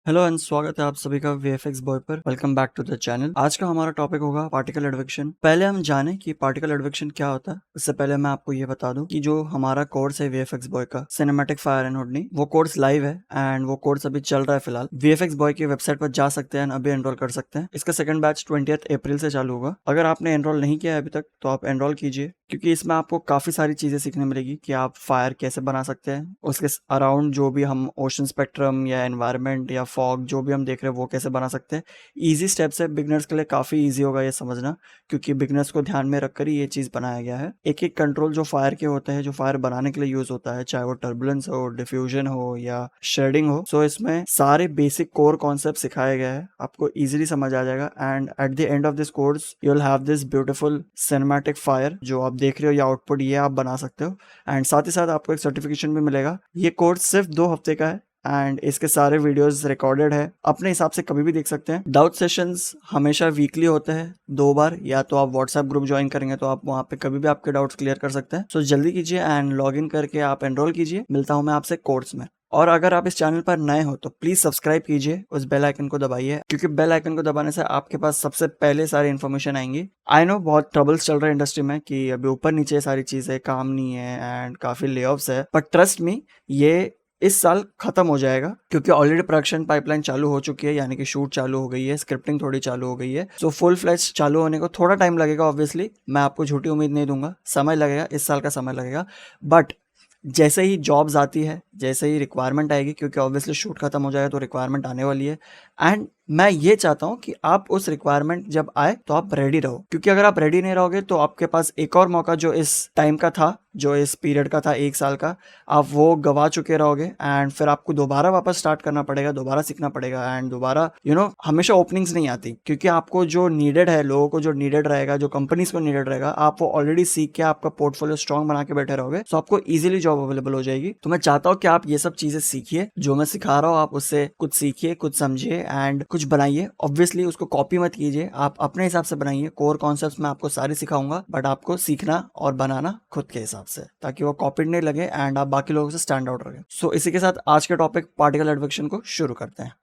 Hello and स्वागत है आप सभी का VFX बॉय पर। Welcome back to the channel. आज का हमारा टॉपिक होगा पार्टिकल एडवेक्शन। पहले हम जाने कि पार्टिकल एडवेक्शन क्या होता है, उससे पहले मैं आपको ये बता दूं कि जो हमारा कोर्स है VFX बॉय का सिनेमैटिक फायर एंड हुडनी, वो कोर्स लाइव है एंड वो कोर्स अभी चल रहा है फिलहाल। VFX बॉय की वेबसाइट पर जा सकते हैं, अभी एनरोल कर सकते हैं। इसका सेकंड बैच 20 अप्रैल से चालू होगा। अगर आपने एनरोल नहीं किया है अभी तक तो आप एनरोल कीजिए, क्योंकि इसमें आपको काफी सारी चीजें सीखने मिलेगी कि आप फायर कैसे बना सकते हैं, उसके अराउंड जो भी हम ओशन स्पेक्ट्रम या एनवायरनमेंट या फॉग जो भी हम देख रहे हैं वो कैसे बना सकते हैं। इजी स्टेप्स है, बिगनर्स के लिए काफी इजी होगा ये समझना, क्योंकि बिगनर्स को ध्यान में रखकर ही ये चीज बनाया गया है। एक एक कंट्रोल जो फायर के होते हैं, जो फायर बनाने के लिए यूज होता है, चाहे वो टर्बुलेंस हो, डिफ्यूजन हो या शेडिंग हो, सो इसमें सारे बेसिक कोर कॉन्सेप्ट सिखाए गए हैं, आपको इजीली समझ आ जाएगा। And at the end of this course you will have this beautiful cinematic fire जो आप देख रहे हो, या आउटपुट ये आप बना सकते हो। एंड साथ ही साथ आपको एक सर्टिफिकेशन भी मिलेगा। ये कोर्स सिर्फ 2 हफ्ते का है एंड इसके सारे वीडियोस रिकॉर्डेड है, अपने हिसाब से कभी भी देख सकते हैं। डाउट सेशंस हमेशा वीकली होते हैं 2 बार, या तो आप व्हाट्सएप ग्रुप ज्वाइन करेंगे तो आप वहां पे कभी भी आपके डाउट्स क्लियर कर सकते हैं। सो जल्दी कीजिए एंड लॉग इन करके आप एनरोल कीजिए। मिलता हूं मैं आपसे कोर्स में। और अगर आप इस चैनल पर नए हो तो प्लीज सब्सक्राइब कीजिए, उस बेल आइकन को दबाइए, क्योंकि बेल आइकन को दबाने से आपके पास सबसे पहले सारी इन्फॉर्मेशन आएंगी। आई नो बहुत ट्रबल्स चल रहे हैं इंडस्ट्री में कि अभी ऊपर नीचे सारी चीजें काम नहीं है एंड काफी लेऑफ्स है, बट ट्रस्ट मी ये इस साल खत्म हो जाएगा, क्योंकि ऑलरेडी प्रोडक्शन पाइपलाइन चालू हो चुकी है, यानी कि शूट चालू हो गई है, स्क्रिप्टिंग थोड़ी चालू हो गई है। सो फुल फ्लैश चालू होने को थोड़ा टाइम लगेगा ऑब्वियसली, मैं आपको झूठी उम्मीद नहीं दूंगा, समय लगेगा, इस साल का समय लगेगा। बट जैसे ही जॉब्स आती है, जैसे ही रिक्वायरमेंट आएगी, क्योंकि ऑब्वियसली शूट खत्म हो जाएगा तो रिक्वायरमेंट आने वाली है, एंड मैं ये चाहता हूं कि आप उस रिक्वायरमेंट जब आए तो आप रेडी रहो, क्योंकि अगर आप रेडी नहीं रहोगे तो आपके पास एक और मौका जो इस टाइम का था, जो इस पीरियड का था 1 साल का, आप वो गवा चुके रहोगे। एंड फिर आपको दोबारा वापस स्टार्ट करना पड़ेगा, दोबारा सीखना पड़ेगा, एंड दोबारा हमेशा ओपनिंग्स नहीं आती, क्योंकि आपको जो नीडेड है, लोगों को जो नीडेड रहेगा, जो कंपनीज को नीडेड रहेगा, आप वो ऑलरेडी सीख के आपका पोर्टफोलियो स्ट्रॉन्ग बना के बैठे रहोगे, तो आपको इजीली जॉब अवेलेबल हो जाएगी। तो मैं चाहता हूँ कि आप ये सब चीजें सीखिए, जो मैं सिखा रहा हूँ आप उससे कुछ सीखिए, कुछ समझिए एंड कुछ बनाइए। ऑब्वियसली उसको कॉपी मत कीजिए, आप अपने हिसाब से बनाइए। कोर कॉन्सेप्ट्स मैं आपको सारे सिखाऊंगा, बट आपको सीखना और बनाना खुद के हिसाब से, ताकि वो कॉपीड नहीं लगे एंड आप बाकी लोगों से स्टैंड आउट रहे। सो इसी के साथ आज के टॉपिक पार्टिकल एडवेक्शन को शुरू करते हैं।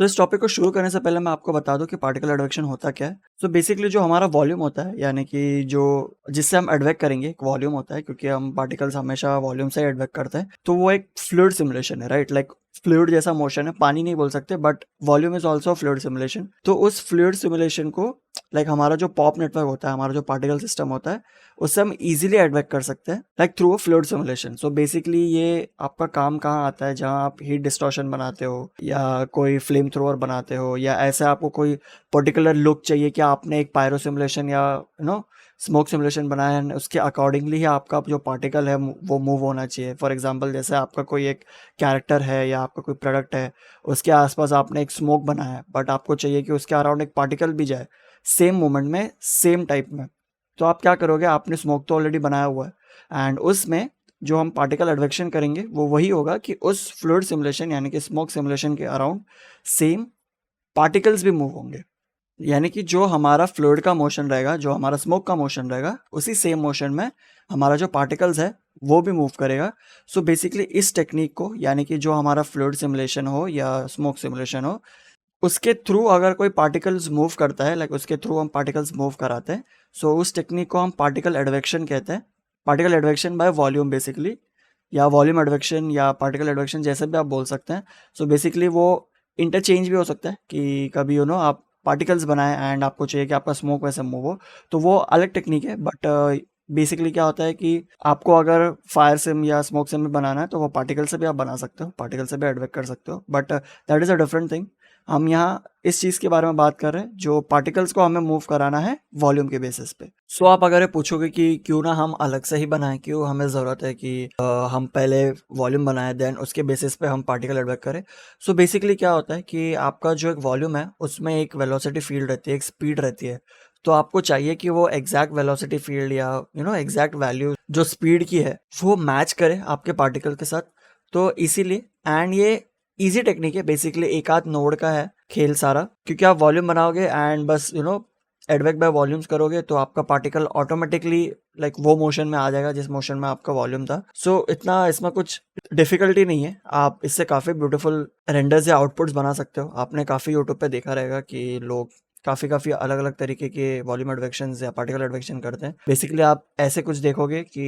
तो इस टॉपिक को शुरू करने से पहले मैं आपको बता दूं कि पार्टिकल एडवेक्शन होता क्या है। तो बेसिकली जो हमारा वॉल्यूम होता है, यानी कि जो जिससे हम एडवेक्ट करेंगे, एक वॉल्यूम होता है, क्योंकि हम पार्टिकल्स हमेशा वॉल्यूम से एडवेक्ट करते हैं, तो वो एक फ्लूइड सिमुलेशन है, राइट? लाइक फ्लूइड जैसा मोशन है, पानी नहीं बोल सकते, but volume is also fluid simulation. तो उस फ्लूइड सिमुलेशन को लाइक हमारा जो पॉप नेटवर्क होता है, हमारा जो पार्टिकल सिस्टम होता है, उससे हम इजीली एडवेक्ट कर सकते हैं, like through a fluid simulation. So basically ये आपका काम कहाँ आता है, जहाँ आप हीट डिस्टॉर्शन बनाते हो, या कोई फ्लेम थ्रोअर बनाते हो, या ऐसे आपको कोई पर्टिकुलर लुक चाहिए कि आपने एक पायरो सिमुलेशन या स्मोक सिमुलेशन बनाया है, उसके अकॉर्डिंगली ही आपका जो पार्टिकल है वो मूव होना चाहिए। फॉर एग्जांपल जैसे आपका कोई एक कैरेक्टर है या आपका कोई प्रोडक्ट है, उसके आसपास आपने एक स्मोक बनाया है, बट आपको चाहिए कि उसके अराउंड एक पार्टिकल भी जाए सेम मोमेंट में, सेम टाइप में। तो आप क्या करोगे, आपने स्मोक तो ऑलरेडी बनाया हुआ है, एंड उसमें जो हम पार्टिकल एडवेक्शन करेंगे वो वही होगा कि उस फ्लूइड सिमुलेशन यानी कि स्मोक सिमुलेशन के अराउंड सेम पार्टिकल्स भी मूव होंगे। यानी कि जो हमारा फ्लूइड का मोशन रहेगा, जो हमारा स्मोक का मोशन रहेगा, उसी सेम मोशन में हमारा जो पार्टिकल्स है वो भी मूव करेगा। सो बेसिकली इस टेक्निक को, यानी कि जो हमारा फ्लूइड सिमुलेशन हो या स्मोक सिमुलेशन हो, उसके थ्रू अगर कोई पार्टिकल्स मूव करता है, लाइक उसके थ्रू हम पार्टिकल्स मूव कराते हैं, सो उस टेक्निक को हम पार्टिकल एडवेक्शन कहते हैं। Particle advection by volume basically, या वॉल्यूम एडवेक्शन या पार्टिकल एडवेक्शन, जैसे भी आप बोल सकते हैं। सो बेसिकली वो इंटरचेंज भी हो सकता है कि कभी आप पार्टिकल्स बनाएं एंड आपको चाहिए कि आपका स्मोक वैसे मूव हो, तो वो अलग टेक्निक है। बट बेसिकली क्या होता है कि आपको अगर फायर सिम या स्मोक सिम में बनाना है तो वो पार्टिकल से भी आप बना सकते हो, पार्टिकल से भी एडवेक्ट कर सकते हो, but that is a different thing. हम यहाँ इस चीज़ के बारे में बात कर रहे हैं जो पार्टिकल्स को हमें मूव कराना है वॉल्यूम के बेसिस पे। सो आप अगर ये पूछोगे कि क्यों ना हम अलग से ही बनाएं, क्यों हमें ज़रूरत है कि हम पहले वॉल्यूम बनाएं देन उसके बेसिस पे हम पार्टिकल एडवेक्ट करें। सो बेसिकली क्या होता है कि आपका जो एक वॉल्यूम है उसमें एक वेलोसिटी फील्ड रहती है, एक स्पीड रहती है। तो आपको चाहिए कि वो एग्जैक्ट वेलोसिटी फील्ड या एग्जैक्ट वैल्यू जो स्पीड की है वो मैच करे आपके पार्टिकल के साथ। तो इसीलिए, एंड ये इजी टेक्निक है, बेसिकली एक आध नोड का है खेल सारा, क्योंकि आप वॉल्यूम बनाओगे एंड बस एडवेक्ट बाय वॉल्यूम्स करोगे तो आपका पार्टिकल ऑटोमेटिकली लाइक वो मोशन में आ जाएगा जिस मोशन में आपका वॉल्यूम था। सो इतना इसमें कुछ डिफिकल्टी नहीं है, आप इससे काफ़ी ब्यूटीफुल रेंडर्स या आउटपुट्स बना सकते हो। आपने काफ़ी यूट्यूब पे देखा रहेगा कि लोग काफ़ी अलग अलग तरीके के वॉल्यूम एडवेक्शन या पार्टिकल एडवेक्शन करते हैं। बेसिकली आप ऐसे कुछ देखोगे कि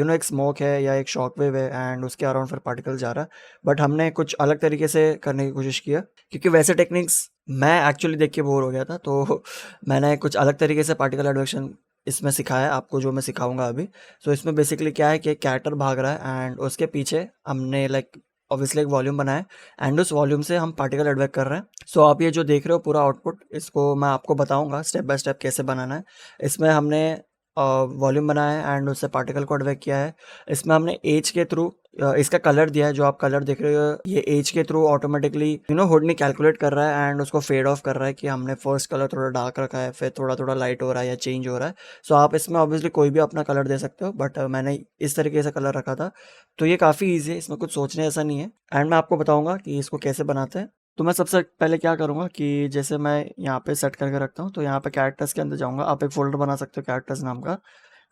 एक स्मोक है या एक शॉक वेव है एंड उसके अराउंड फिर पार्टिकल जा रहा है, बट हमने कुछ अलग तरीके से करने की कोशिश किया क्योंकि वैसे टेक्निक्स मैं एक्चुअली देख के बोर हो गया था, तो मैंने कुछ अलग तरीके से पार्टिकल एडवेक्शन इसमें सिखाया आपको, जो मैं सिखाऊंगा अभी। सो इसमें बेसिकली क्या है कि एक कैरेक्टर भाग रहा है एंड उसके पीछे हमने लाइक ऑब्वियसली एक वॉल्यूम बनाया एंड उस वॉल्यूम से हम पार्टिकल एडवेक्ट कर रहे हैं। सो आप ये जो देख रहे हो पूरा आउटपुट, इसको मैं आपको बताऊंगा स्टेप बाय स्टेप कैसे बनाना है। इसमें हमने वॉल्यूम बनाया है एंड उससे पार्टिकल को एडवेक्ट किया है। इसमें हमने एज के थ्रू इसका कलर दिया है, जो आप कलर देख रहे हो ये एज के थ्रू ऑटोमेटिकली हुड कैलकुलेट कर रहा है एंड उसको फेड ऑफ कर रहा है कि हमने फर्स्ट कलर थोड़ा डार्क रखा है, फिर थोड़ा थोड़ा लाइट हो रहा है या चेंज हो रहा है। सो आप इसमें ऑब्वियसली कोई भी अपना कलर दे सकते हो, बट मैंने इस तरीके से कलर रखा था। तो ये काफ़ी ईजी है, इसमें कुछ सोचने ऐसा नहीं है एंड मैं आपको बताऊंगा कि इसको कैसे बनाते हैं। तो मैं सबसे पहले क्या करूँगा कि जैसे मैं यहाँ पे सेट करके रखता हूँ, तो यहाँ पे कैरेक्टर्स के अंदर जाऊँगा। आप एक फोल्डर बना सकते हो कैरेक्टर्स नाम का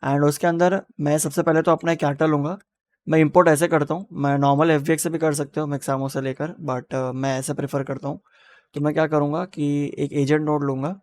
एंड उसके अंदर मैं सबसे पहले तो अपना एक कैरेक्टर लूँगा। मैं इंपोर्ट ऐसे करता हूँ, मैं नॉर्मल एफवीएक्स से भी कर सकते हो मिक्सामो से लेकर, बट मैं ऐसे प्रेफर करता हूँ। तो मैं क्या करूँगा कि एक एजेंट नोड लूँगा।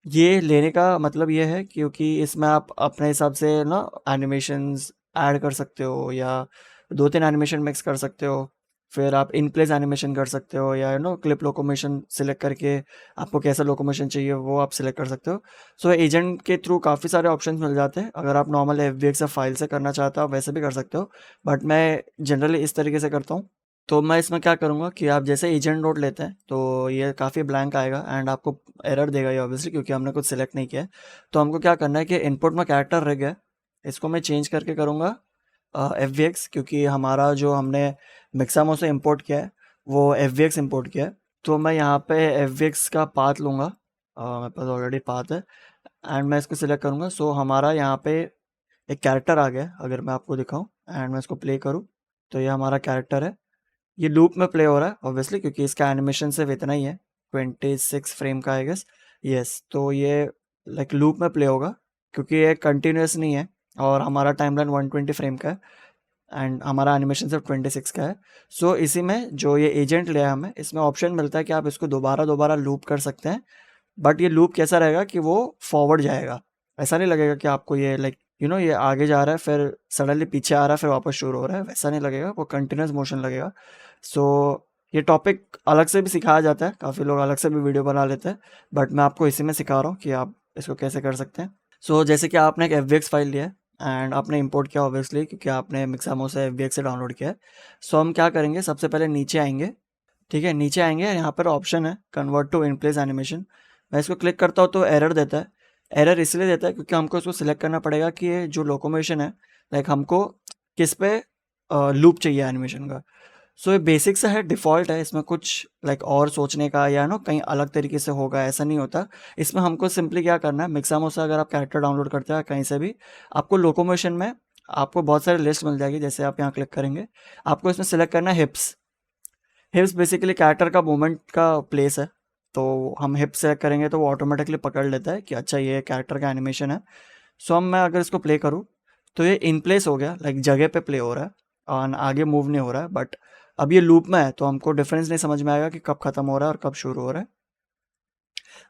ये लेने का मतलब ये है क्योंकि इसमें आप अपने हिसाब से ना एनिमेशंस ऐड कर सकते हो या 2-3 एनिमेशन मिक्स कर सकते हो। फिर आप इन प्लेस एनिमेशन कर सकते हो या क्लिप लोकोमोशन सिलेक्ट करके आपको कैसा लोकोमोशन चाहिए वो आप सिलेक्ट कर सकते हो। सो एजेंट के थ्रू काफ़ी सारे ऑप्शंस मिल जाते हैं। अगर आप नॉर्मल एफवीएक्स या फाइल से करना चाहते हो आप वैसे भी कर सकते हो, बट मैं जनरली इस तरीके से करता हूँ। तो मैं इसमें क्या करूँगा कि आप जैसे एजेंट नोड लेते हैं तो ये काफ़ी ब्लैंक आएगा एंड आपको एरर देगा ये ऑब्वियसली, क्योंकि हमने कुछ सिलेक्ट नहीं किया है। तो हमको क्या करना है कि इनपुट में कैरेक्टर रह गया, इसको मैं चेंज करके करूँगा एफ क्योंकि हमारा जो हमने मिक्सामो से इंपोर्ट किया है वो एफ इंपोर्ट किया है। तो मैं यहाँ पे एफ का पाथ लूँगा, मेरे पास ऑलरेडी पाथ है एंड मैं इसको सिलेक्ट करूँगा। सो हमारा यहाँ पे एक कैरेक्टर आ गया। अगर मैं आपको दिखाऊँ एंड मैं इसको प्ले करूँ तो ये हमारा कैरेक्टर है। ये लूप में प्ले हो रहा है ऑब्वियसली क्योंकि इसका एनिमेशन सिर्फ इतना ही है, 26 फ्रेम का आई गेस। यस, तो ये लाइक लूप में प्ले होगा क्योंकि ये कंटिन्यूस नहीं है और हमारा टाइमलाइन 120 फ्रेम का है एंड हमारा एनिमेशन सिर्फ 26 का है। सो इसी में जो ये एजेंट लिया है हमें, इसमें ऑप्शन मिलता है कि आप इसको दोबारा दोबारा लूप कर सकते हैं। बट ये लूप कैसा रहेगा कि वो फॉरवर्ड जाएगा, ऐसा नहीं लगेगा कि आपको ये लाइक ये आगे जा रहा है फिर सडनली पीछे आ रहा है फिर वापस शुरू हो रहा है, वैसा नहीं लगेगा, वो कंटिन्यूस मोशन लगेगा। सो ये टॉपिक अलग से भी सिखाया जाता है, काफ़ी लोग अलग से भी वीडियो बना लेते हैं, बट मैं आपको इसी में सिखा रहा हूँ कि आप इसको कैसे कर सकते हैं। सो जैसे कि आपने एक एफ फाइल लिया है एंड आपने इंपोर्ट किया ऑब्वियसली क्योंकि आपने मिक्सामो से एफ से डाउनलोड किया है। सो हम क्या करेंगे, सबसे पहले नीचे आएंगे। ठीक है, नीचे आएंगे, यहाँ पर ऑप्शन है convert to in place animation. मैं इसको क्लिक करता हूँ तो एरर देता है। एरर इसलिए देता है क्योंकि हमको इसको सिलेक्ट करना पड़ेगा कि ये जो लोकोमोशन है लाइक हमको किस पे लूप चाहिए एनिमेशन का। सो ये बेसिक सा है, डिफ़ॉल्ट है, इसमें कुछ लाइक और सोचने का या कहीं अलग तरीके से होगा ऐसा नहीं होता। इसमें हमको सिंपली क्या करना है, मिक्सामो से अगर आप कैरेक्टर डाउनलोड करते हैं कहीं से भी, आपको लोकोमोशन में आपको बहुत सारी लिस्ट मिल जाएगी। जैसे आप यहाँ क्लिक करेंगे, आपको इसमें सिलेक्ट करना है हिप्स। हिप्स बेसिकली कैरेक्टर का मूवमेंट का प्लेस है, तो हम हिप सेलेक्ट करेंगे तो वो ऑटोमेटिकली पकड़ लेता है कि अच्छा ये कैरेक्टर का एनिमेशन है। सो हम मैं अगर इसको प्ले करूँ तो ये इन प्लेस हो गया, लाइक जगह पे प्ले हो रहा है और आगे मूव नहीं हो रहा है। बट अब ये लूप में है तो हमको डिफरेंस नहीं समझ में आएगा कि कब ख़त्म हो रहा है और कब शुरू हो रहा है।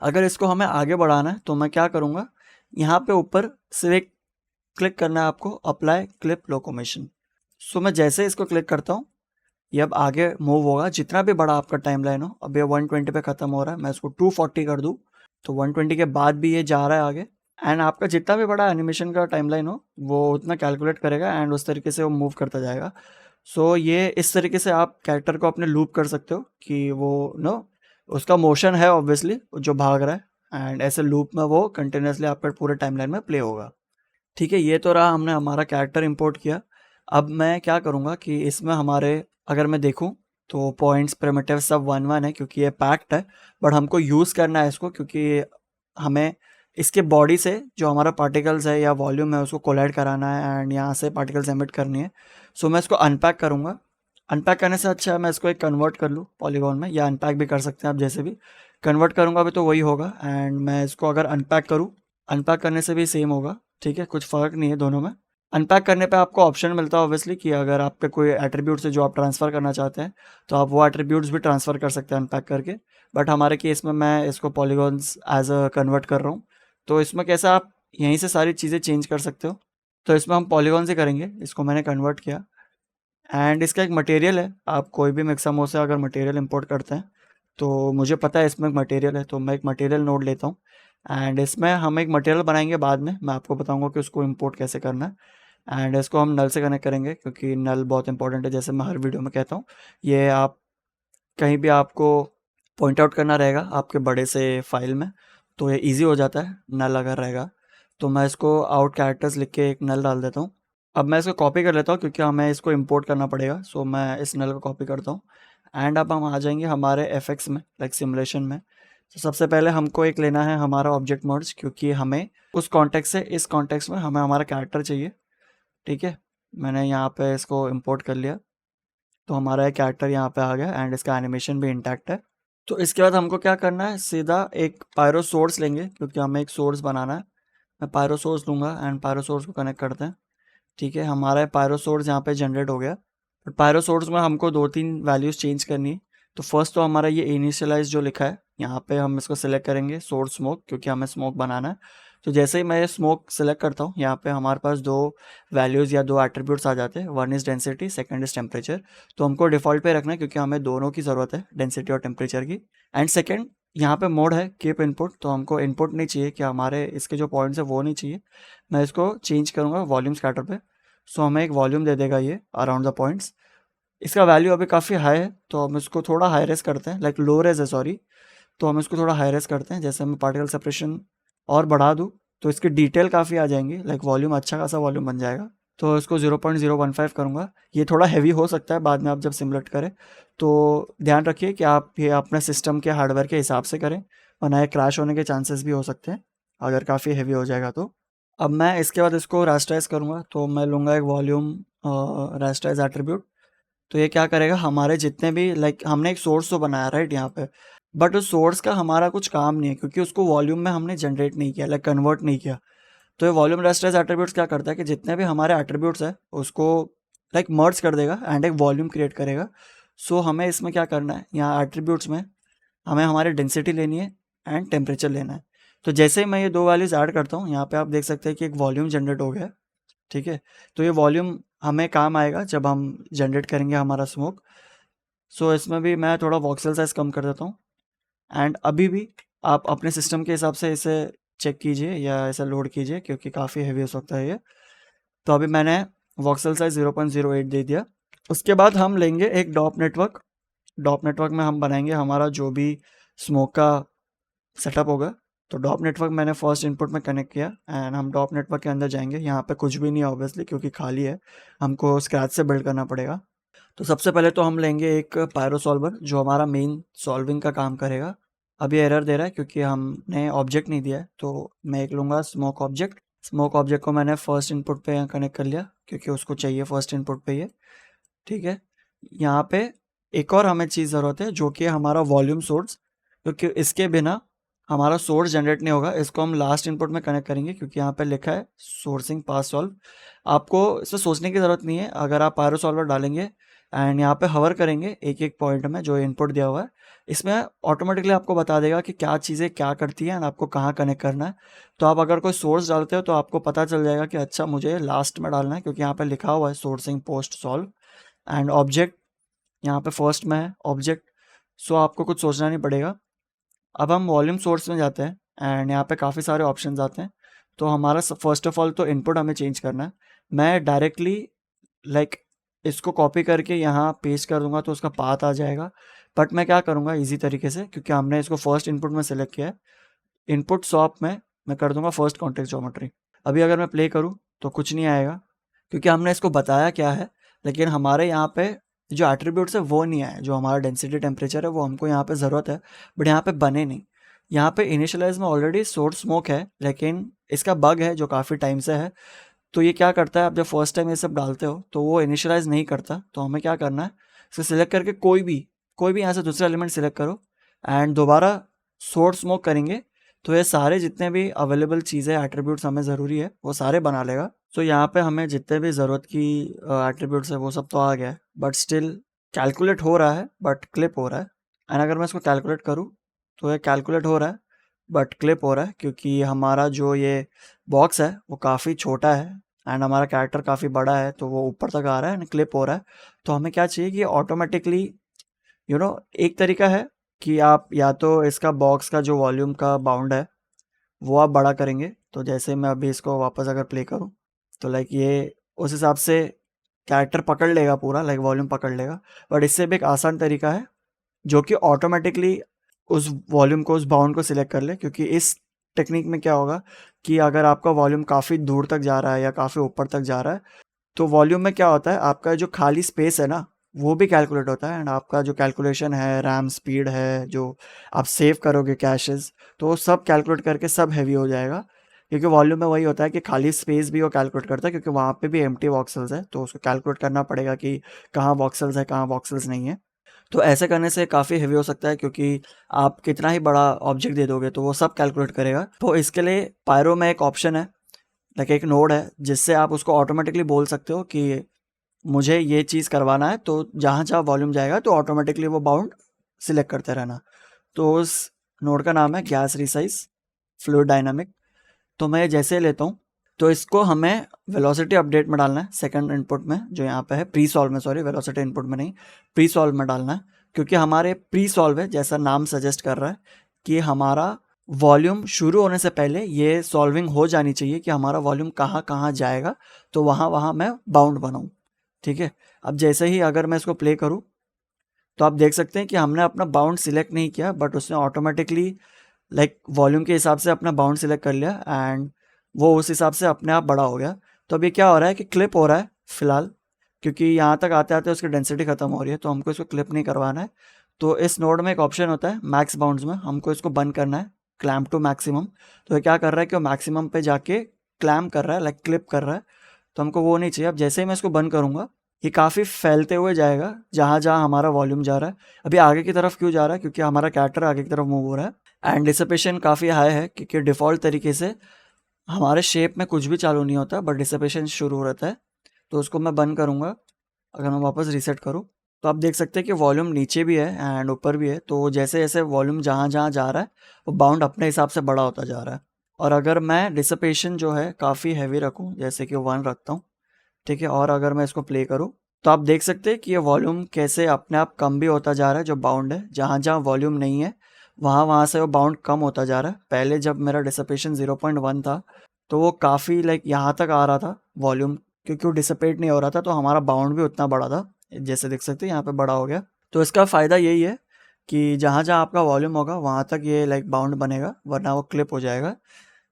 अगर इसको हमें आगे बढ़ाना है तो मैं क्या करूँगा, यहाँ पे ऊपर सिर्फ एक क्लिक करना है आपको, अप्लाई क्लिप लोकोमोशन। सो मैं जैसे इसको क्लिक करता हूँ ये अब आगे मूव होगा, जितना भी बड़ा आपका टाइम लाइन हो। अब ये 120 पे ख़त्म हो रहा है, मैं इसको 240 कर दूँ तो 120 के बाद भी ये जा रहा है आगे एंड आपका जितना भी बड़ा एनिमेशन का टाइमलाइन हो वो उतना कैलकुलेट करेगा एंड उस तरीके से वो मूव करता जाएगा। सो ये इस तरीके से आप कैरेक्टर को अपने लूप कर सकते हो कि वो उसका मोशन है ऑब्वियसली जो भाग रहा है एंड ऐसे लूप में वो कंटिन्यूसली आपके पूरे टाइमलाइन में प्ले होगा। ठीक है, ये तो रहा, हमने हमारा कैरेक्टर इंपोर्ट किया। अब मैं क्या करूँगा कि इसमें हमारे अगर मैं देखूँ तो पॉइंट्स प्रिमिटिव सब 1-1 है क्योंकि ये पैक्ड है, बट हमको यूज़ करना है इसको क्योंकि हमें इसके बॉडी से जो हमारा पार्टिकल्स है या वॉल्यूम है उसको कोलाइड कराना है एंड यहाँ से पार्टिकल्स एमिट करनी है। सो मैं इसको अनपैक करूँगा। अनपैक करने से अच्छा है मैं इसको एक कन्वर्ट कर लूँ पॉलीगॉन में, या अनपैक भी कर सकते हैं आप जैसे भी। कन्वर्ट करूँगा अभी तो वही होगा। एंड मैं इसको अगर अनपैक करूँ, अनपैक करने से भी सेम होगा, ठीक है, कुछ फ़र्क नहीं है दोनों में। अनपैक करने पे आपको ऑप्शन मिलता है ऑब्वियसली कि अगर आपके कोई एट्रीब्यूट्स है जो आप ट्रांसफ़र करना चाहते हैं, तो आप वो एट्रीब्यूट्स भी ट्रांसफ़र कर सकते हैं अनपैक करके। बट हमारे केस में मैं इसको पॉलीगॉन्स एज अ कन्वर्ट कर रहा हूँ। तो इसमें कैसे आप यहीं से सारी चीज़ें चेंज कर सकते हो। तो इसमें हम पॉलीगॉन से करेंगे, इसको मैंने कन्वर्ट किया। एंड इसका एक मटेरियल है, आप कोई भी मिक्समो से अगर मटेरियल इंपोर्ट करते हैं, तो मुझे पता है इसमें एक मटेरियल है, तो मैं एक मटेरियल नोड लेता हूँ। एंड इसमें हम एक मटेरियल बनाएंगे बाद में, मैं आपको बताऊंगा कि उसको इंपोर्ट कैसे करना है। एंड इसको हम नल से कनेक्ट करेंगे क्योंकि नल बहुत इंपॉर्टेंट है, जैसे मैं हर वीडियो में कहता हूँ। ये आप कहीं भी आपको पॉइंट आउट करना रहेगा आपके बड़े से फाइल में, तो ये इजी हो जाता है नल अगर रहेगा। तो मैं इसको आउट कैरेक्टर्स लिख के एक नल डाल देता हूँ। अब मैं इसको कॉपी कर लेता हूँ क्योंकि हमें इसको इंपोर्ट करना पड़ेगा, सो मैं इस नल को कॉपी करता हूँ। एंड अब हम आ जाएंगे हमारे एफएक्स में, लाइक सिमुलेशन में। तो सबसे पहले हमको एक लेना है हमारा ऑब्जेक्ट मर्ज, क्योंकि हमें उस कॉन्टेक्स्ट से इस कॉन्टेक्स्ट में हमें हमारा कैरेक्टर चाहिए, ठीक है। मैंने यहाँ पे इसको इंपोर्ट कर लिया, तो हमारा कैरेक्टर यहाँ पे आ गया एंड इसका एनिमेशन भी इंटैक्ट है। तो इसके बाद हमको क्या करना है, सीधा एक पायरो सोर्स लेंगे क्योंकि हमें एक सोर्स बनाना है। मैं पायरो सोर्स लूँगा एंड पायरो सोर्स को कनेक्ट करते हैं, ठीक है। हमारा पायरो सोर्स यहाँ पे जनरेट हो गया। बट पायरो सोर्स में हमको 2-3 वैल्यूज़ चेंज करनी है। तो फर्स्ट तो हमारा ये इनिशियलाइज जो लिखा है यहाँ पे हम इसको सिलेक्ट करेंगे, सोर्स स्मोक, क्योंकि हमें स्मोक बनाना है। तो जैसे ही मैं ये स्मोक सेलेक्ट करता हूँ, यहाँ पे हमारे पास 2 वैल्यूज़ या 2 एट्रीब्यूट्स आ जाते हैं। One is density, second is temperature. तो हमको डिफ़ॉल्ट पे रखना है क्योंकि हमें दोनों की ज़रूरत है, डेंसिटी और टेम्परेचर की। एंड सेकंड, यहाँ पे मोड है कीप इनपुट, तो हमको इनपुट नहीं चाहिए कि हमारे इसके जो पॉइंट्स है वो नहीं चाहिए। मैं इसको चेंज करूँगा वॉल्यूम स्कैटर पे। सो हमें एक वॉल्यूम दे देगा ये अराउंड द पॉइंट्स। इसका वैल्यू अभी काफ़ी हाई है, तो हम इसको थोड़ा हाई रेस करते हैं, लाइक लो रेस है सॉरी। तो हम इसको थोड़ा हाई रेस करते हैं, जैसे मैं पार्टिकल सेपरेशन और बढ़ा दूँ तो इसकी डिटेल काफ़ी आ जाएंगी, लाइक वॉल्यूम अच्छा खासा वॉल्यूम बन जाएगा। तो इसको 0.015 करूँगा। ये थोड़ा हैवी हो सकता है बाद में आप जब सिमुलेट करें, तो ध्यान रखिए कि आप ये अपने सिस्टम के हार्डवेयर के हिसाब से करें, वरना ये क्रैश होने के चांसेस भी हो सकते हैं अगर काफ़ी हैवी हो जाएगा तो। अब मैं इसके बाद इसको रास्टराइज करूँगा, तो मैं लूँगा एक वॉल्यूम रास्टराइज एट्रीब्यूट। तो ये क्या करेगा, हमारे जितने भी लाइक हमने एक सोर्स तो बनाया राइट यहाँ पे, बट उस सोर्स का हमारा कुछ काम नहीं है क्योंकि उसको वॉल्यूम में हमने जनरेट नहीं किया, लाइक कन्वर्ट नहीं किया। तो ये वॉल्यूम रास्टराइज एट्रीब्यूट्स क्या करता है कि जितने भी हमारे एट्रीब्यूट्स है उसको लाइक मर्ज कर देगा एंड एक वॉल्यूम क्रिएट करेगा। सो हमें इसमें क्या करना है, यहाँ एट्रीब्यूट्स में हमें हमारी डेंसिटी लेनी है एंड टेम्परेचर लेना है। तो जैसे ही मैं ये 2 वैल्यूज़ ऐड करता हूँ, यहाँ पे आप देख सकते हैं कि एक वॉल्यूम जनरेट हो गया है, ठीक है। तो ये वॉल्यूम हमें काम आएगा जब हम जनरेट करेंगे हमारा स्मोक। सो इसमें भी मैं थोड़ा वॉक्सेल साइज़ कम कर देता हूँ। एंड अभी भी आप अपने सिस्टम के हिसाब से इसे चेक कीजिए या इसे लोड कीजिए क्योंकि काफ़ी हैवी हो सकता है ये। तो अभी मैंने वॉक्सेल साइज़ 0.08 दे दिया। उसके बाद हम लेंगे एक डॉप नेटवर्क। डॉप नेटवर्क में हम बनाएंगे हमारा जो भी स्मोक का सेटअप होगा। तो डॉप नेटवर्क मैंने फर्स्ट इनपुट में कनेक्ट किया एंड हम डॉप नेटवर्क के अंदर जाएंगे। यहाँ पे कुछ भी नहीं है ऑब्वियसली क्योंकि खाली है, हमको स्क्रैच से बिल्ड करना पड़ेगा। तो सबसे पहले तो हम लेंगे एक पायरो सॉल्वर जो हमारा मेन सॉल्विंग का काम करेगा। अब ये एरर दे रहा है क्योंकि हमने ऑब्जेक्ट नहीं दिया है, तो मैं एक लूँगा स्मोक ऑब्जेक्ट। स्मोक ऑब्जेक्ट को मैंने फर्स्ट इनपुट पे कनेक्ट कर लिया क्योंकि उसको चाहिए फर्स्ट इनपुट पे ये, ठीक है। यहाँ पे एक और हमें चीज़ ज़रूरत है जो कि हमारा वॉल्यूम सोर्स, क्योंकि इसके बिना हमारा सोर्स जनरेट नहीं होगा। इसको हम लास्ट इनपुट में कनेक्ट करेंगे क्योंकि यहाँ पे लिखा है सोर्सिंग पास सॉल्व। आपको इसमें सोचने की ज़रूरत नहीं है, अगर आप पायरो सॉल्वर डालेंगे एंड यहाँ पे हवर करेंगे एक एक पॉइंट में जो इनपुट दिया हुआ है, इसमें ऑटोमेटिकली आपको बता देगा कि क्या चीज़ें क्या करती हैं एंड आपको कहाँ कनेक्ट करना है। तो आप अगर कोई सोर्स डालते हो तो आपको पता चल जाएगा कि अच्छा मुझे लास्ट में डालना है क्योंकि यहाँ पे लिखा हुआ है sourcing post solve. And object यहाँ पे फर्स्ट में है ऑब्जेक्ट, सो आपको कुछ सोचना नहीं पड़ेगा। अब हम वॉल्यूम सोर्स में जाते हैं एंड यहाँ पे काफ़ी सारे ऑप्शंस आते हैं। तो हमारा फर्स्ट ऑफ ऑल तो इनपुट हमें चेंज करना है। मैं डायरेक्टली लाइक इसको कॉपी करके यहाँ पेस्ट कर दूंगा तो उसका पाथ आ जाएगा। बट मैं क्या करूँगा इजी तरीके से, क्योंकि हमने इसको फर्स्ट इनपुट में सेलेक्ट किया है, इनपुट स्वैप में मैं कर दूंगा फर्स्ट कॉन्टेक्स्ट ज्योमेट्री। अभी अगर मैं प्ले करूँ तो कुछ नहीं आएगा क्योंकि हमने इसको बताया क्या है, लेकिन हमारे यहाँ पे जो एट्रीब्यूट्स है वो नहीं आए। जो हमारा डेंसिटी टेम्परेचर है वो हमको यहाँ पे ज़रूरत है, बट यहाँ पे बने नहीं। यहाँ पे इनिशियलाइज में ऑलरेडी सोर्स स्मोक है, लेकिन इसका बग है जो काफ़ी टाइम से है। तो ये क्या करता है, आप जब फर्स्ट टाइम ये सब डालते हो तो वो इनिशियलाइज नहीं करता। तो हमें क्या करना है, इसे सिलेक्ट करके कोई भी यहाँ से दूसरा एलिमेंट सिलेक्ट करो एंड दोबारा सोर्स स्मोक करेंगे तो ये सारे जितने भी अवेलेबल चीज़ें एट्रीब्यूट्स हमें ज़रूरी है वो सारे बना लेगा। तो यहाँ पे हमें जितने भी ज़रूरत की एट्रीब्यूट्स है वो सब तो आ गया है, बट स्टिल कैलकुलेट हो रहा है बट क्लिप हो रहा है। एंड अगर मैं इसको कैलकुलेट करूँ तो ये कैलकुलेट हो रहा है बट क्लिप हो रहा है, क्योंकि हमारा जो ये बॉक्स है वो काफ़ी छोटा है एंड हमारा कैरेक्टर काफ़ी बड़ा है, तो वो ऊपर तक आ रहा है एंड क्लिप हो रहा है। तो हमें क्या चाहिए कि ऑटोमेटिकली एक तरीका है कि आप या तो इसका बॉक्स का जो वॉल्यूम का बाउंड है वो आप बड़ा करेंगे। तो जैसे मैं अभी इसको वापस अगर प्ले करूँ तो लाइक ये उस हिसाब से कैरेक्टर पकड़ लेगा पूरा, लाइक वॉल्यूम पकड़ लेगा। बट इससे भी एक आसान तरीका है जो कि ऑटोमेटिकली उस वॉल्यूम को, उस बाउंड को सिलेक्ट कर ले, क्योंकि इस टेक्निक में क्या होगा कि अगर आपका वॉल्यूम काफ़ी दूर तक जा रहा है या काफ़ी ऊपर तक जा रहा है तो वॉल्यूम में क्या होता है, आपका जो खाली स्पेस है ना वो भी कैलकुलेट होता है एंड आपका जो कैलकुलेशन है, रैम स्पीड है, जो आप सेव करोगे कैशेस, तो वो सब कैलकुलेट करके सब हैवी हो जाएगा। क्योंकि वॉल्यूम में वही होता है कि खाली स्पेस भी वो कैलकुलेट करता है, क्योंकि वहाँ पे भी एम्प्टी वॉक्सेल्स है तो उसको कैलकुलेट करना पड़ेगा कि कहाँ वॉक्सेल्स है कहाँ वॉक्सेल्स नहीं है। तो ऐसे करने से काफ़ी हेवी हो सकता है, क्योंकि आप कितना ही बड़ा ऑब्जेक्ट दे दोगे तो वो सब कैलकुलेट करेगा। तो इसके लिए पायरो में एक ऑप्शन है, लाइक एक नोड है जिससे आप उसको ऑटोमेटिकली बोल सकते हो कि मुझे ये चीज़ करवाना है, तो जहाँ जहाँ वॉल्यूम जाएगा तो ऑटोमेटिकली वो बाउंड सिलेक्ट करते रहना। तो उस नोड का नाम है गैस रिसाइज फ्लूइड डायनामिक। तो मैं जैसे लेता हूँ तो इसको हमें वेलोसिटी अपडेट में डालना है, सेकंड इनपुट में जो यहाँ पे है, प्री सॉल्व में, सॉरी वेलोसिटी इनपुट में नहीं, प्री सॉल्व में डालना है। क्योंकि हमारे प्री सॉल्व है, जैसा नाम सजेस्ट कर रहा है कि हमारा वॉल्यूम शुरू होने से पहले ये सॉल्विंग हो जानी चाहिए कि हमारा वॉल्यूम कहाँ कहाँ जाएगा, तो वहाँ वहाँ मैं बाउंड बनाऊँ। ठीक है, अब जैसे ही अगर मैं इसको प्ले करूँ तो आप देख सकते हैं कि हमने अपना बाउंड सिलेक्ट नहीं किया बट उसने ऑटोमेटिकली लाइक वॉल्यूम के हिसाब से अपना बाउंड सिलेक्ट कर लिया एंड वो उस हिसाब से अपने आप बड़ा हो गया। तो अभी क्या हो रहा है कि क्लिप हो रहा है फिलहाल, क्योंकि यहाँ तक आते आते उसकी डेंसिटी खत्म हो रही है, तो हमको इसको क्लिप नहीं करवाना है। तो इस नोड में एक ऑप्शन होता है मैक्स बाउंड्स में, हमको इसको बंद करना है, क्लैम्प टू मैक्सिमम। तो ये क्या कर रहा है कि वो मैक्सिमम पे जाके क्लैम्प कर रहा है, लाइक क्लिप कर रहा है। तो हमको वो नहीं चाहिए। अब जैसे ही मैं इसको बंद करूँगा ये काफ़ी फैलते हुए जाएगा जहाँ जहाँ हमारा वॉल्यूम जा रहा है। अभी आगे की तरफ क्यों जा रहा है, क्योंकि हमारा कैरेक्टर आगे की तरफ मूव हो रहा है एंड डिसिपेशन काफ़ी हाई है, क्योंकि डिफ़ॉल्ट तरीके से हमारे शेप में कुछ भी चालू नहीं होता बट डिसिपेशन शुरू हो रहता है। तो उसको मैं बंद करूँगा। अगर मैं वापस रीसेट करूँ तो आप देख सकते हैं कि वॉल्यूम नीचे भी है एंड ऊपर भी है। तो जैसे जैसे वॉल्यूम जहाँ जहाँ जा रहा है वो बाउंड अपने हिसाब से बड़ा होता जा रहा है। और अगर मैं डिसिपेशन जो है काफ़ी हैवी रखूँ, जैसे कि 1 रखता हूँ, ठीक है, और अगर मैं इसको प्ले करूँ तो आप देख सकते हैं कि ये वॉल्यूम कैसे अपने आप कम भी होता जा रहा है। जो बाउंड है जहाँ जहाँ वॉल्यूम नहीं है वहाँ वहाँ से वो बाउंड कम होता जा रहा है। पहले जब मेरा डिसिपेशन 0.1 था तो वो काफ़ी लाइक यहाँ तक आ रहा था वॉल्यूम, क्योंकि वो डिसिपेट नहीं हो रहा था तो हमारा बाउंड भी उतना बड़ा था। जैसे देख सकते हैं यहाँ पे बड़ा हो गया। तो इसका फ़ायदा यही है कि जहाँ जहाँ आपका वॉल्यूम होगा वहाँ तक ये लाइक बाउंड बनेगा, वरना वो क्लिप हो जाएगा।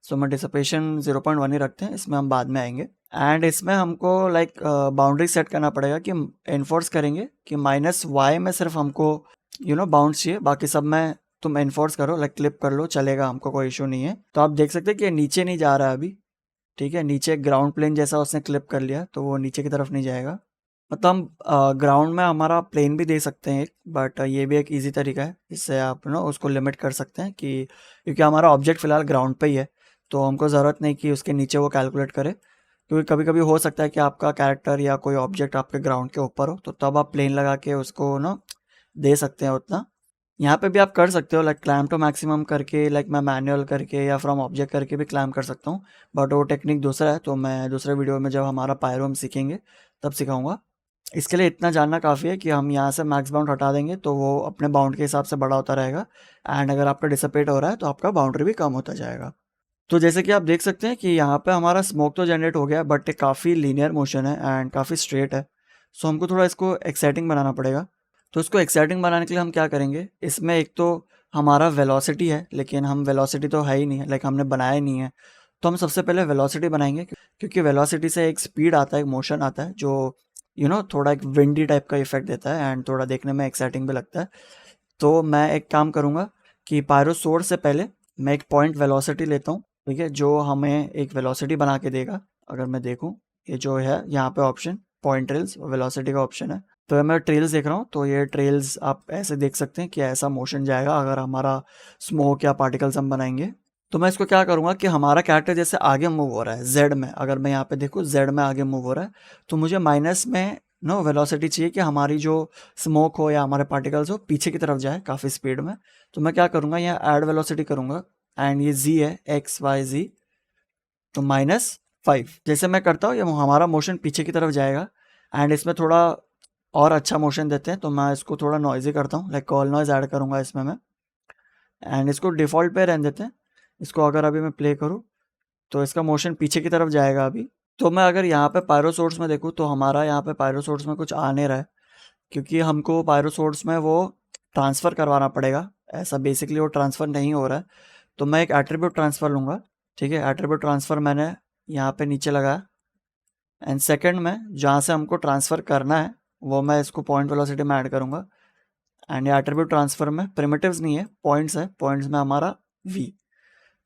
सो मैं डिसिपेशन 0.1 ही रखते हैं, इसमें हम बाद में आएंगे। एंड इसमें हमको लाइक बाउंड्री सेट करना पड़ेगा कि इन्फोर्स करेंगे कि -y में सिर्फ हमको बाउंड चाहिए, बाकी सब में तुम इन्फोर्स करो, लाइक क्लिप कर लो, चलेगा, हमको कोई इशू नहीं है। तो आप देख सकते हैं कि ये नीचे नहीं जा रहा है अभी। ठीक है, नीचे ग्राउंड प्लेन जैसा उसने क्लिप कर लिया तो वो नीचे की तरफ नहीं जाएगा। मतलब हम ग्राउंड में हमारा प्लेन भी दे सकते हैं एक, बट ये भी एक इजी तरीका है जिससे आप उसको लिमिट कर सकते हैं कि क्योंकि हमारा ऑब्जेक्ट फ़िलहाल ग्राउंड पे ही है तो हमको ज़रूरत नहीं कि उसके नीचे वो कैलकुलेट करे। क्योंकि कभी कभी हो सकता है कि आपका कैरेक्टर या कोई ऑब्जेक्ट आपके ग्राउंड के ऊपर हो, तो तब आप प्लेन लगा के उसको दे सकते हैं उतना। यहाँ पे भी आप कर सकते हो, लाइक क्लैम्प टू मैक्सिमम करके, लाइक मैं मैनुअल करके या फ्रॉम ऑब्जेक्ट करके भी क्लैम्प कर सकता हूँ, बट वो टेक्निक दूसरा है, तो मैं दूसरे वीडियो में जब हमारा पायरो हम सीखेंगे तब सिखाऊंगा। इसके लिए इतना जानना काफ़ी है कि हम यहाँ से मैक्स बाउंड हटा देंगे तो वो अपने बाउंड के हिसाब से बड़ा होता रहेगा एंड अगर आपका डिसिपेट हो रहा है तो आपका बाउंड्री भी कम होता जाएगा। तो जैसे कि आप देख सकते हैं कि यहाँ पे हमारा स्मोक तो जनरेट हो गया बट काफ़ी लीनियर मोशन है एंड काफ़ी स्ट्रेट है। सो हमको थोड़ा इसको एक्साइटिंग बनाना पड़ेगा। तो इसको एक्साइटिंग बनाने के लिए हम क्या करेंगे, इसमें एक तो हमारा वेलोसिटी है, लेकिन हम वेलोसिटी तो है ही नहीं है, लाइक हमने बनाया ही नहीं है। तो हम सबसे पहले वेलोसिटी बनाएंगे, क्योंकि वेलोसिटी से एक स्पीड आता है, एक मोशन आता है जो थोड़ा एक विंडी टाइप का इफेक्ट देता है एंड थोड़ा देखने में एक्साइटिंग भी लगता है। तो मैं एक काम करूँगा कि पायरो सोर्स से पहले मैं एक पॉइंट वेलोसिटी लेता हूँ, ठीक है, जो हमें एक वेलोसिटी बना के देगा। अगर मैं देखूँ, ये जो है यहाँ पे ऑप्शन पॉइंट रेल्स वेलोसिटी का ऑप्शन है, तो मैं ट्रेल्स देख रहा हूँ, तो ये ट्रेल्स आप ऐसे देख सकते हैं कि ऐसा मोशन जाएगा अगर हमारा स्मोक या पार्टिकल्स हम बनाएंगे। तो मैं इसको क्या करूँगा कि हमारा कैरेक्टर जैसे आगे मूव हो रहा है जेड में, अगर मैं यहाँ पे देखूँ जेड में आगे मूव हो रहा है, तो मुझे माइनस में वेलोसिटी चाहिए कि हमारी जो स्मोक हो या हमारे पार्टिकल्स हो पीछे की तरफ जाए काफ़ी स्पीड में। तो मैं क्या करूँगा, यहाँ ऐड वेलोसिटी करूँगा एंड ये जी है एक्स वाई जी, तो -5 जैसे मैं करता हूँ ये हमारा मोशन पीछे की तरफ जाएगा। एंड इसमें थोड़ा और अच्छा मोशन देते हैं, तो मैं इसको थोड़ा नॉइजी करता हूँ, लाइक कॉल नॉइज ऐड करूँगा इसमें मैं। एंड इसको डिफ़ॉल्ट पे रहने देते हैं। इसको अगर अभी मैं प्ले करूँ तो इसका मोशन पीछे की तरफ जाएगा अभी। तो मैं अगर यहाँ पे पायरो सोर्स में देखूँ तो हमारा यहाँ पे पायरो सोर्स में कुछ आ नहीं रहा है, क्योंकि हमको पायरो सोर्स में वो ट्रांसफ़र करवाना पड़ेगा। ऐसा बेसिकली वो ट्रांसफ़र नहीं हो रहा है। तो मैं एक एट्रीब्यूट ट्रांसफ़र लूँगा, ठीक है। एट्रीब्यूट ट्रांसफ़र मैंने यहाँ पे नीचे लगाया एंड सेकंड में जहाँ से हमको ट्रांसफ़र करना है वो मैं इसको पॉइंट वेलोसिटी में ऐड करूँगा। एंड ये एट्रीब्यूट ट्रांसफ़र में प्रिमिटिव्स नहीं है, पॉइंट्स है, पॉइंट्स में हमारा v।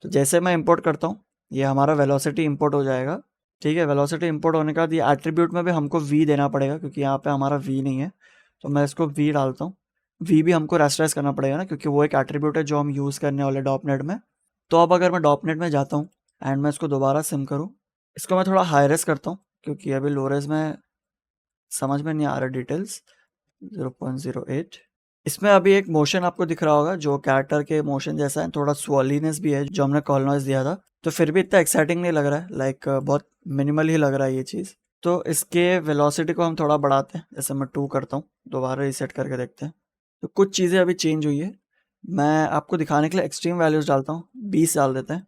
तो जैसे मैं इंपोर्ट करता हूँ ये हमारा वेलोसिटी इंपोर्ट हो जाएगा, ठीक है। वेलोसिटी इंपोर्ट होने के बाद ये एट्रीब्यूट में भी हमको v देना पड़ेगा, क्योंकि यहाँ पे हमारा v नहीं है। तो मैं इसको v डालता हूँ। v भी हमको रेस्टराइज करना पड़ेगा ना, क्योंकि वो एक एट्रीब्यूट है जो हम यूज़ करने वाले डॉपनेट में। तो अब अगर मैं डॉपनेट में जाता हूँ एंड मैं इसको दोबारा सिम करूँ, इसको मैं थोड़ा हाई रेस करता हूँ क्योंकि अभी लो रेस में समझ में नहीं आ रहा डिटेल्स। 0.08 इसमें अभी एक मोशन आपको दिख रहा होगा जो कैरेक्टर के मोशन जैसा है, थोड़ा स्वॉलीनेस भी है जो हमने कॉल नॉइज दिया था। तो फिर भी इतना एक्साइटिंग नहीं लग रहा है, लाइक बहुत मिनिमल ही लग रहा है ये चीज़। तो इसके वेलोसिटी को हम थोड़ा बढ़ाते हैं, जैसे मैं 2 करता हूँ, दोबारा रीसेट करके देखते हैं। तो कुछ चीज़ें अभी चेंज हुई है। मैं आपको दिखाने के लिए एक्सट्रीम वैल्यूज़ डालता हूँ, 20 डाल देते हैं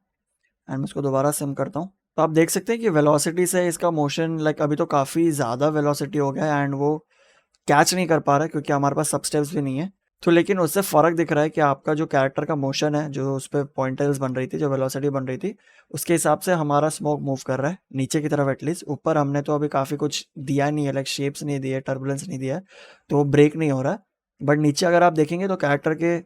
एंड मैं इसको दोबारा सिम करता हूँ। तो आप देख सकते हैं कि वेलोसिटी से इसका मोशन लाइक अभी तो काफ़ी ज़्यादा वेलोसिटी हो गया है एंड वो कैच नहीं कर पा रहा है क्योंकि हमारे पास सब स्टेप्स भी नहीं है। तो लेकिन उससे फ़र्क दिख रहा है कि आपका जो कैरेक्टर का मोशन है, जो उस पे पॉइंटर्स बन रही थी, जो वेलोसिटी बन रही थी, उसके हिसाब से हमारा स्मोक मूव कर रहा है नीचे की तरफ एटलीस्ट। ऊपर हमने तो अभी काफ़ी कुछ दिया नहीं है, लाइक शेप्स नहीं दिए, टर्बुलेंस नहीं दिया है, तो वो ब्रेक नहीं हो रहा है। बट नीचे अगर आप देखेंगे तो कैरेक्टर के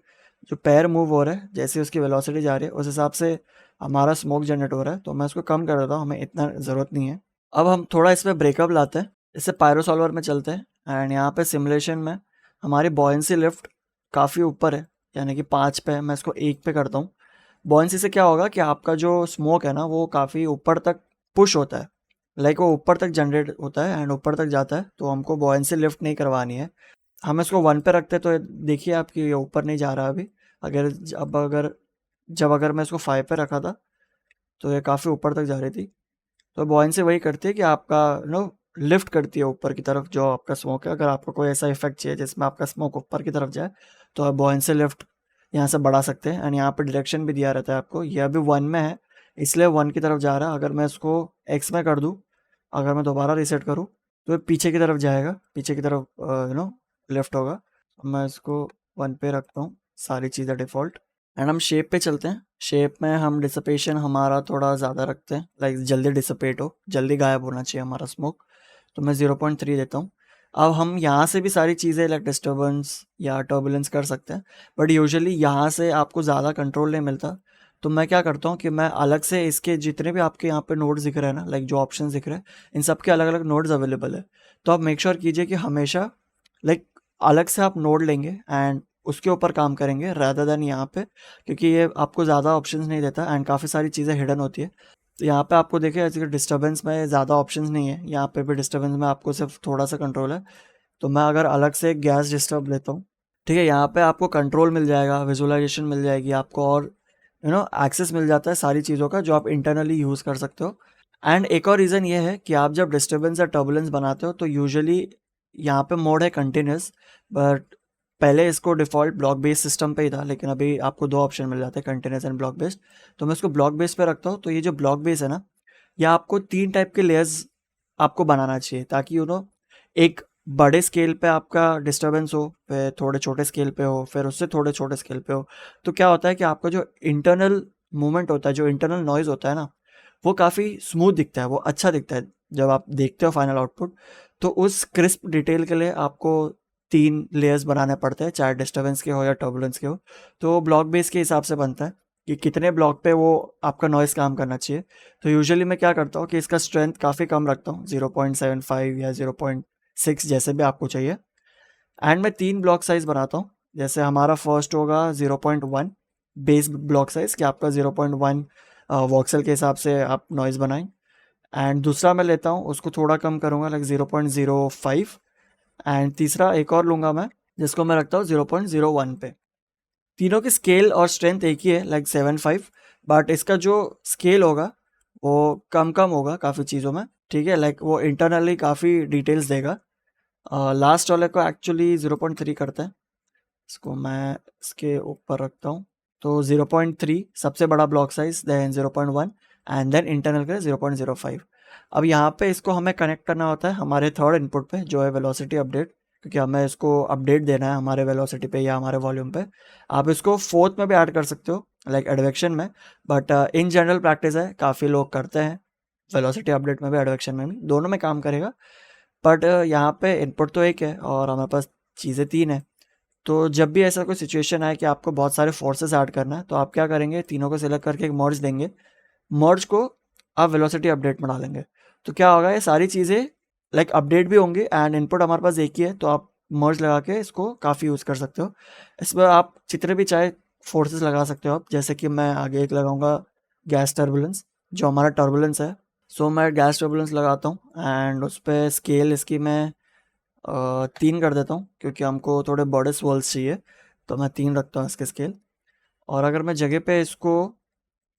जो पैर मूव हो रहे हैं, जैसे उसकी वेलोसिटी जा रही है, उस हिसाब से हमारा स्मोक जनरेट हो रहा है। तो मैं इसको कम कर देता हूँ, हमें इतना ज़रूरत नहीं है। अब हम थोड़ा इसमें ब्रेकअप लाते हैं, इससे पायरो सॉल्वर में चलते हैं एंड यहाँ पे सिमुलेशन में हमारी बॉयंसी लिफ्ट काफ़ी ऊपर है, यानी कि 5 पे है। मैं इसको 1 पे करता हूँ। बॉयंसी से क्या होगा कि आपका जो स्मोक है ना वो काफ़ी ऊपर तक पुश होता है, लाइक वो ऊपर तक जनरेट होता है एंड ऊपर तक जाता है। तो हमको बॉयंसी लिफ्ट नहीं करवानी है, हम इसको 1 पे रखते हैं। तो देखिए आपकी ये ऊपर नहीं जा रहा अभी। अगर जब मैं इसको 5 पे रखा था तो ये काफ़ी ऊपर तक जा रही थी। तो बॉयंसी वही करती है कि आपका लिफ्ट करती है ऊपर की तरफ जो आपका स्मोक है। अगर आपको कोई ऐसा इफेक्ट चाहिए जिसमें आपका स्मोक ऊपर की तरफ जाए तो आप बॉयंसी लिफ्ट यहाँ से बढ़ा सकते हैं। एंड यहाँ पर डायरेक्शन भी दिया रहता है आपको, ये अभी 1 में है इसलिए 1 की तरफ जा रहा है। अगर मैं इसको x में कर दूँ, अगर मैं दोबारा रीसेट करूँ तो पीछे की तरफ जाएगा, पीछे की तरफ लेफ्ट होगा। मैं इसको 1 पे रखता हूँ, सारी चीज़ें डिफ़ॉल्ट। एंड हम शेप पे चलते हैं। शेप में हम डिसपेशन हमारा थोड़ा ज़्यादा रखते हैं, लाइक जल्दी डिसपेट हो, जल्दी गायब होना चाहिए हमारा स्मोक। तो मैं 0.3 देता हूँ। अब हम यहाँ से भी सारी चीज़ें लाइक डिस्टर्बेंस या टर्बुलेंस कर सकते हैं, बट यूजुअली यहाँ से आपको ज़्यादा कंट्रोल नहीं मिलता। तो मैं क्या करता हूँ कि मैं अलग से इसके जितने भी आपके यहाँ पे नोड्स दिख रहे हैं ना, लाइक जो ऑप्शन दिख रहे हैं, इन सब के अलग अलग नोड्स अवेलेबल है। तो आप मेक श्योर कीजिए कि हमेशा लाइक अलग से आप नोड लेंगे एंड उसके ऊपर काम करेंगे रादर देन यहाँ पे, क्योंकि ये आपको ज़्यादा ऑप्शंस नहीं देता एंड काफ़ी सारी चीज़ें हिडन होती है। तो यहाँ पे आपको देखिए ऐसे डिस्टर्बेंस में ज़्यादा ऑप्शंस नहीं है, यहाँ पे भी डिस्टर्बेंस में आपको सिर्फ थोड़ा सा कंट्रोल है। तो मैं अगर अलग से गैस डिस्टर्ब लेता हूँ, ठीक है, यहाँ पे आपको कंट्रोल मिल जाएगा, विजुअलाइजेशन मिल जाएगी आपको, और एक्सेस मिल जाता है सारी चीज़ों का जो आप इंटरनली यूज़ कर सकते हो। एंड एक और रीज़न ये है कि आप जब डिस्टर्बेंस या टर्बुलेंस बनाते हो तो यूजुअली यहाँ पे मोड है कंटिन्यूस, बट पहले इसको डिफ़ॉल्ट ब्लॉक बेस्ड सिस्टम पे ही था, लेकिन अभी आपको 2 ऑप्शन मिल जाते हैं, कंटिन्यूस एंड ब्लॉक बेस्ड। तो मैं इसको ब्लॉक बेस्ड पे रखता हूँ। तो ये जो ब्लॉक बेस्ड है ना, ये आपको 3 टाइप के लेयर्स आपको बनाना चाहिए ताकि एक बड़े स्केल पे आपका डिस्टर्बेंस हो, फिर थोड़े छोटे स्केल पे हो, फिर उससे थोड़े छोटे स्केल पे हो। तो क्या होता है कि आपका जो इंटरनल मूवमेंट होता है, जो इंटरनल नॉइज़ होता है ना, वो काफ़ी स्मूथ दिखता है, वो अच्छा दिखता है जब आप देखते हो फाइनल आउटपुट। तो उस क्रिस्प डिटेल के लिए आपको 3 लेयर्स बनाने पड़ते हैं, चाहे डिस्टर्बेंस के हो या टर्बुलेंस के हो। तो ब्लॉक बेस के हिसाब से बनता है कि कितने ब्लॉक पे वो आपका नॉइज़ काम करना चाहिए। तो यूजुअली मैं क्या करता हूँ कि इसका स्ट्रेंथ काफ़ी कम रखता हूँ, 0.75 या 0.6 जैसे भी आपको चाहिए। एंड मैं 3 ब्लॉक साइज़ बनाता हूँ। जैसे हमारा फर्स्ट होगा 0.1 बेस ब्लॉक साइज़, कि आपका 0.1 वॉक्सल के हिसाब से आप नॉइज़ बनाएं। एंड दूसरा मैं लेता हूँ, उसको थोड़ा कम करूँगा, लाइक 0.05। एंड तीसरा एक और लूँगा मैं, जिसको मैं रखता हूँ 0.01 पे। तीनों की स्केल और स्ट्रेंथ एक ही है, लाइक 7.5, बट इसका जो स्केल होगा वो कम कम होगा काफ़ी चीज़ों में, ठीक है। लाइक वो इंटरनली काफ़ी डिटेल्स देगा। लास्ट वाले को एक्चुअली 0.3 करते हैं, इसको मैं इसके ऊपर रखता हूँ। तो 0.3 सबसे बड़ा block size, then 0.1 and then internal का 0.05। अब यहाँ पे इसको हमें कनेक्ट करना होता है हमारे थर्ड इनपुट पे, जो है वेलोसिटी अपडेट, क्योंकि हमें इसको अपडेट देना है हमारे वेलोसिटी पे या हमारे वॉल्यूम पे। आप इसको फोर्थ में भी ऐड कर सकते हो, लाइक एडवेक्शन में, बट इन जनरल प्रैक्टिस है, काफ़ी लोग करते हैं वेलोसिटी अपडेट में भी एडवेक्शन में भी, दोनों में काम करेगा। बट यहाँ पे इनपुट तो एक है और हमारे पास चीज़ें 3 है। तो जब भी ऐसा कोई सिचुएशन आए कि आपको बहुत सारे फोर्सेस ऐड करना है, तो आप क्या करेंगे, तीनों को सिलेक्ट करके एक मर्ज देंगे। मर्ज को आप वेलोसिटी अपडेट में डालेंगे, तो क्या होगा, ये सारी चीज़ें लाइक अपडेट भी होंगी एंड इनपुट हमारे पास एक ही है, तो आप मर्ज लगा के इसको काफ़ी यूज़ कर सकते हो। इसमें आप जितने भी चाहे फोर्सेस लगा सकते हो आप, जैसे कि मैं आगे एक लगाऊंगा गैस टर्बुलेंस, जो हमारा टर्बुलेंस है। सो मैं गैस टर्बुलेंस लगाता हूँ एंड उस पर स्केल इसकी मैं 3 कर देता हूँ, क्योंकि हमको थोड़े बड़े swirls चाहिए, तो मैं 3 रखता हूँ इसके स्केल। और अगर मैं जगह पे इसको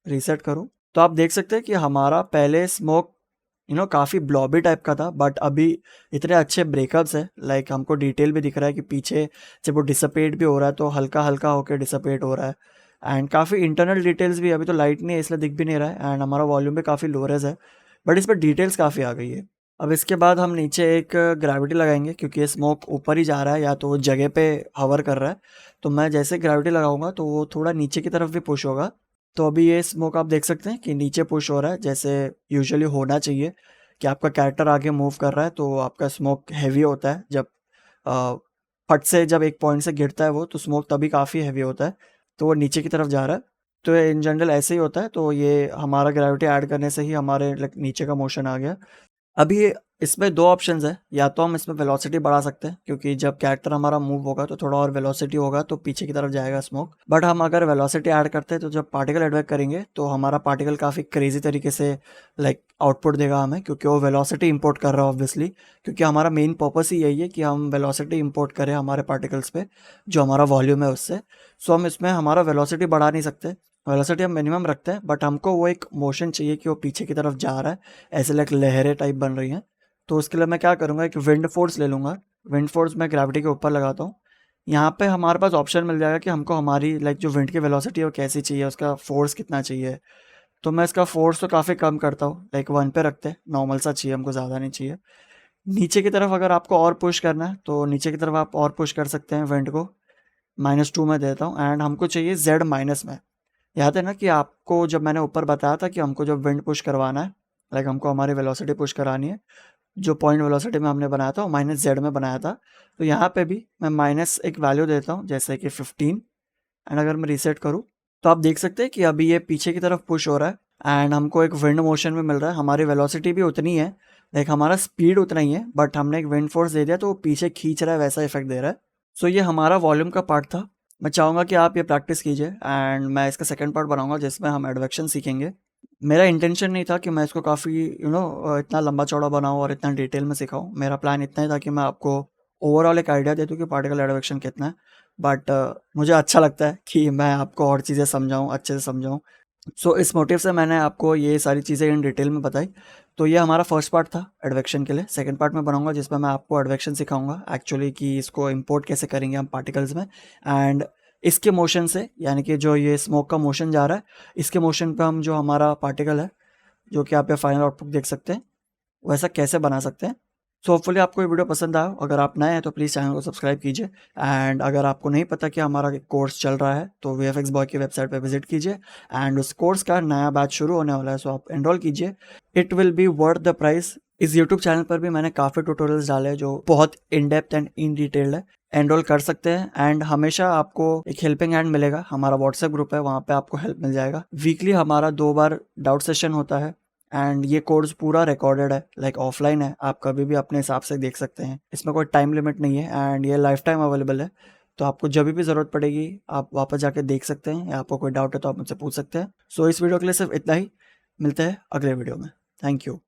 रीसेट करूँ, तो आप देख सकते हैं कि हमारा पहले स्मोक काफ़ी ब्लॉबी टाइप का था, बट अभी इतने अच्छे ब्रेकअप्स है, लाइक हमको डिटेल भी दिख रहा है कि पीछे जब वो डिसपेट भी हो रहा है तो हल्का हल्का होकर डिसपेट हो रहा है। एंड काफ़ी इंटरनल डिटेल्स भी, अभी तो लाइट नहीं है इसलिए दिख भी नहीं रहा है, एंड हमारा वॉल्यूम भी काफ़ी लोरेज है, बट इस पर डिटेल्स काफ़ी आ गई है। अब इसके बाद हम नीचे एक ग्रेविटी लगाएंगे, क्योंकि ये स्मोक ऊपर ही जा रहा है या तो वो जगह पे हवर कर रहा है। तो मैं जैसे ग्रेविटी लगाऊंगा तो वो थोड़ा नीचे की तरफ भी पुश होगा। तो अभी ये स्मोक आप देख सकते हैं कि नीचे पुश हो रहा है, जैसे यूजुअली होना चाहिए कि आपका कैरेक्टर आगे मूव कर रहा है तो आपका स्मोक हैवी होता है। जब अ, फट से जब एक पॉइंट से गिरता है वो, तो स्मोक तभी काफ़ी हैवी होता है, तो वो नीचे की तरफ जा रहा है। तो इन जनरल ऐसे ही होता है, तो ये हमारा ग्रेविटी ऐड करने से ही हमारे लाइक नीचे का मोशन आ गया। अभी इसमें 2 ऑप्शंस हैं, या तो हम इसमें वेलोसिटी बढ़ा सकते हैं, क्योंकि जब कैरेक्टर हमारा मूव होगा तो थोड़ा और वेलोसिटी होगा तो पीछे की तरफ जाएगा स्मोक। बट हम अगर वेलोसिटी ऐड करते हैं तो जब पार्टिकल एडवेक करेंगे तो हमारा पार्टिकल काफ़ी क्रेजी तरीके से लाइक आउटपुट देगा हमें, क्योंकि वो वेलोसिटी इंपोर्ट कर रहा है ऑब्वियसली, क्योंकि हमारा मेन पर्पस ही यही है कि हम वेलोसिटी इंपोर्ट करें हमारे पार्टिकल्स पे, जो हमारा वॉल्यूम है उससे। सो हम इसमें हमारा वेलोसिटी बढ़ा नहीं सकते, वेलोसिटी हम मिनिमम रखते हैं, बट हमको वो एक मोशन चाहिए कि वो पीछे की तरफ जा रहा है, ऐसे लाइक लहरें टाइप बन रही हैं। तो उसके लिए मैं क्या करूँगा, एक विंड फोर्स ले लूँगा। विंड फोर्स मैं ग्रेविटी के ऊपर लगाता हूँ। यहाँ पे हमारे पास ऑप्शन मिल जाएगा कि हमको हमारी लाइक जो विंड की वेलोसिटी है वो कैसी चाहिए, उसका फोर्स कितना चाहिए। तो मैं इसका फोर्स तो काफ़ी कम करता हूँ, लाइक 1 पे रखते हैं, नॉर्मल सा चाहिए हमको, ज़्यादा नहीं चाहिए। नीचे की तरफ अगर आपको और पुश करना है तो नीचे की तरफ आप और पुश कर सकते हैं विंड को। -2 में देता हूँ एंड हमको चाहिए Z माइनस में। याद है ना कि आपको जब मैंने ऊपर बताया था कि हमको जब विंड पुश करवाना है, लाइक हमको हमारी वेलोसिटी पुश करानी है, जो पॉइंट वेलोसिटी में हमने बनाया था वो -Z में बनाया था। तो यहाँ पे भी मैं माइनस एक वैल्यू देता हूँ, जैसे कि 15। एंड अगर मैं रीसेट करूँ तो आप देख सकते हैं कि अभी ये पीछे की तरफ पुश हो रहा है एंड हमको एक विंड मोशन भी मिल रहा है। हमारी वेलोसिटी भी उतनी है, लाइक हमारा स्पीड उतना ही है, बट हमने एक विंड फोर्स दे दिया तो वो पीछे खींच रहा है, वैसा इफेक्ट दे रहा है। सो ये हमारा वॉल्यूम का पार्ट था। मैं चाहूँगा कि आप ये प्रैक्टिस कीजिए एंड मैं इसका सेकंड पार्ट बनाऊंगा जिसमें हम एडवेक्शन सीखेंगे। मेरा इंटेंशन नहीं था कि मैं इसको काफ़ी इतना लंबा चौड़ा बनाऊँ और इतना डिटेल में सिखाऊँ। मेरा प्लान इतना ही था कि मैं आपको ओवरऑल एक आइडिया दे दूँ कि पार्टिकल एडवेक्शन कितना है। बट मुझे अच्छा लगता है कि मैं आपको और चीज़ें समझाऊँ, अच्छे से समझाऊँ। सो इस मोटिव से मैंने आपको ये सारी चीज़ें इन डिटेल में बताई। तो ये हमारा फर्स्ट पार्ट था एडवेक्शन के लिए। सेकंड पार्ट में बनाऊंगा जिसमें मैं आपको एडवेक्शन सिखाऊंगा एक्चुअली, कि इसको इंपोर्ट कैसे करेंगे हम पार्टिकल्स में, एंड इसके मोशन से, यानी कि जो ये स्मोक का मोशन जा रहा है, इसके मोशन पे हम जो हमारा पार्टिकल है, जो कि आप ये फाइनल आउटपुट देख सकते हैं, वैसा कैसे बना सकते हैं। सो होपफुली आपको ये वीडियो पसंद आया। अगर आप नए हैं तो प्लीज़ चैनल को सब्सक्राइब कीजिए। एंड अगर आपको नहीं पता कि हमारा कोर्स चल रहा है तो VFX बॉय की वेबसाइट पे विजिट कीजिए एंड उस कोर्स का नया बैच शुरू होने वाला है, सो आप एनरोल कीजिए। It will be worth the price. इस यूट्यूब चैनल पर भी मैंने काफ़ी ट्यूटोरियल्स डाले हैं जो बहुत in depth and in detailed है। एनरोल कर सकते हैं एंड हमेशा आपको एक हेल्पिंग हैंड मिलेगा। हमारा व्हाट्सएप ग्रुप है, वहाँ पे आपको हेल्प मिल जाएगा। वीकली हमारा 2 बार डाउट सेशन होता है एंड ये कोर्स पूरा रिकॉर्डेड है, लाइक ऑफलाइन है, आप कभी भी अपने हिसाब से देख सकते हैं, इसमें कोई टाइम लिमिट नहीं है एंड ये लाइफ टाइम अवेलेबल है। तो आपको जब भी ज़रूरत पड़ेगी आप वापस जाके देख सकते हैं, या आपको कोई डाउट है तो आप मुझसे पूछ सकते हैं। सो इस वीडियो के लिए सिर्फ इतना ही, मिलते हैं अगले वीडियो में। Thank you.